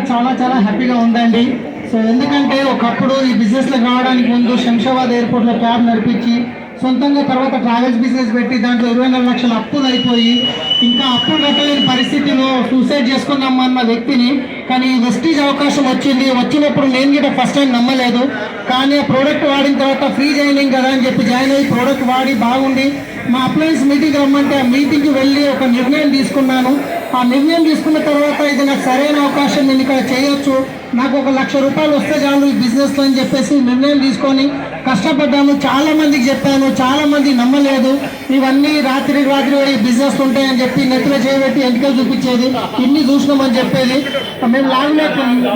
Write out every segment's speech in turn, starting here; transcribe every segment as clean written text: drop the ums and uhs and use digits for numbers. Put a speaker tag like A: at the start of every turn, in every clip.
A: నాకు చాలా చాలా హ్యాపీగా ఉందండి. సో ఎందుకంటే ఒకప్పుడు ఈ బిజినెస్లోకి రావడానికి ముందు శంషాబాద్ ఎయిర్పోర్ట్లో క్యాబ్ నడిపించి సొంతంగా తర్వాత ట్రావెల్స్ బిజినెస్ పెట్టి దాంట్లో 24 లక్షల అప్పులు అయిపోయి ఇంకా అప్పులు కట్టలేని పరిస్థితిలో సూసైడ్ చేసుకుందామన్న వ్యక్తిని, కానీ వెస్టీజ్ అవకాశం వచ్చినప్పుడు నేను కూడా ఫస్ట్ టైం నమ్మలేదు. కానీ ఆ ప్రోడక్ట్ వాడిన తర్వాత ఫ్రీ జాయినింగ్ కదా అని చెప్పి జాయిన్ అయ్యి ప్రోడక్ట్ వాడి బాగుండి మా అప్లయన్స్ మీటింగ్ రమ్మంటే ఆ మీటింగ్కి వెళ్ళి ఒక నిర్ణయం తీసుకున్నాను. ఆ నిర్ణయం తీసుకున్న తర్వాత ఇది నాకు సరైన అవకాశం, నేను ఇక్కడ చేయొచ్చు, నాకు ఒక ₹1,00,000 వస్తే చాలు ఈ బిజినెస్లో అని చెప్పేసి నిర్ణయం తీసుకొని కష్టపడ్డాను. చాలామందికి చెప్పాను, చాలామంది నమ్మలేదు. ఇవన్నీ రాత్రి ఈ బిజినెస్ ఉంటాయని చెప్పి నెత్తిలో చేయబెట్టి ఎంటికలు చూపించేది, ఇన్ని చూసినామని చెప్పేది. మేము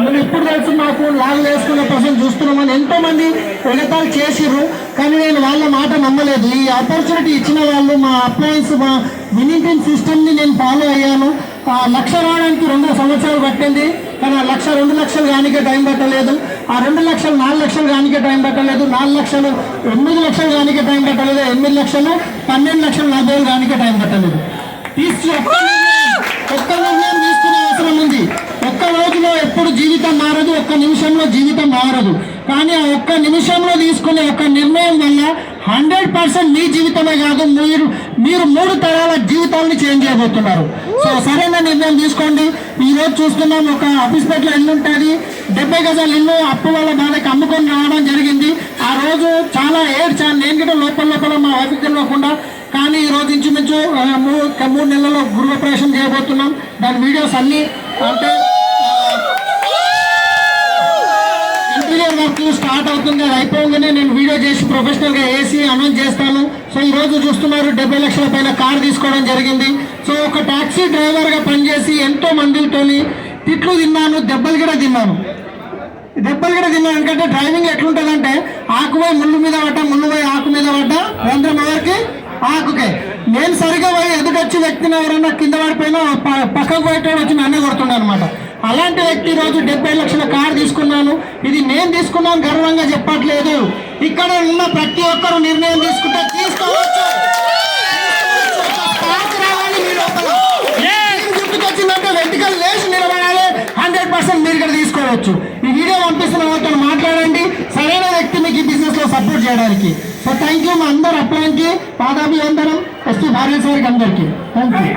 A: మేము ఇప్పుడు తెలుసు మాకు లాగులు వేసుకున్న పర్సన్ చూస్తున్నామని ఎంతోమంది ఎగతాలు చేసిర్రు. కానీ నేను వాళ్ళ మాట నమ్మలేదు. ఈ ఆపర్చునిటీ ఇచ్చిన వాళ్ళు మా అప్లయన్స్, మా వినింగ్ సిస్టమ్ని నేను ఫాలో అయ్యాను. ఆ 1,00,000 రావడానికి 2 సంవత్సరాలు పట్టింది. కానీ ఆ 1,00,000 2 లక్షలు కానికే టైం పట్టలేదు. ఆ 2 లక్షలు 4 లక్షలు కానికే టైం పట్టలేదు. 4 లక్షలు 8 లక్షలు కానికే టైం పట్టలేదు. 8 లక్షలు 12,40,000 కానికే టైం పట్టలేదు. ఒక్క నిర్ణయం తీసుకునే అవసరం ఉంది. ఒక్క రోజులో ఎప్పుడు జీవితం మారదు, ఒక్క నిమిషంలో జీవితం మారదు. కానీ ఆ ఒక్క నిమిషంలో తీసుకునే ఒక నిర్ణయం వల్ల 100% మీ జీవితమే కాదు, మీరు 3 తరాల జీవితాన్ని చేంజ్ చేయబోతున్నారు. సో సరైన నిర్ణయం తీసుకోండి. ఈరోజు చూస్తున్నాం, ఒక ఆఫీస్పేటలో ఇల్లు ఉంటుంది, 70 గజాల ఇల్లు అప్పు వల్ల బాధకి అమ్ముకొని రావడం జరిగింది. ఆ రోజు చాలా ఏడ్చాను నేను కూడా లోపల మా వైఫ్కి తెలియకుండా. కానీ ఈరోజు ఇంచుమించు 3 నెలల్లో గృహప్రవేశం చేయబోతున్నాం. దాని వీడియోస్ అన్నీ అంటే ఇంటీరియర్ వర్క్ స్టార్ట్ అవుతుంది. అది అయిపోగానే నేను వీడియో చేసి ప్రొఫెషనల్గా వేసి అనౌన్స్ చేస్తాను. సో ఈరోజు చూస్తున్నారు 70 లక్షల పైన కార్ తీసుకోవడం జరిగింది. సో ఒక టాక్సీ డ్రైవర్గా పనిచేసి ఎంతో మందితో తిట్లు తిన్నాను, దెబ్బలు కూడా తిన్నాను. ఎందుకంటే డ్రైవింగ్ ఎట్లుంటుందంటే ఆకుపోయి ముళ్ళు మీద పడ్డా, ముళ్ళు పోయి ఆకు మీద పడ్డా, రంధ్రం ఎవరికి ఆకుకే. నేను సరిగా పోయి ఎదుటొచ్చి వ్యక్తిని ఎవరన్నా కింద పడిపోయినా పక్కకు పోయేటోడు వచ్చి నన్నే కొడుతున్నాను అనమాట. అలాంటి వ్యక్తి రోజు 70 లక్షల కారు తీసుకున్నాను. ఇది నేను తీసుకున్నాను గర్వంగా చెప్పట్లేదు. ఇక్కడ ఉన్న ప్రతి ఒక్కరు నిర్ణయం తీసుకుంటే తీసుకోవచ్చు. గుర్తుకొచ్చిందంటే వెంటికలు లేచి నిలబడాలి. 100% మీరు ఇక్కడ తీసుకోవచ్చు. ఈ వీడియో పంపిస్తున్న వాళ్ళతో మాట్లాడండి, సరైన వ్యక్తి మీకు ఈ బిజినెస్ లో సపోర్ట్ చేయడానికి. So thank you. మా అందరు అప్లైన్కి పాదాభివందనం. ఎస్పీ భార్య సార్కి అందరికీ థ్యాంక్ యూ.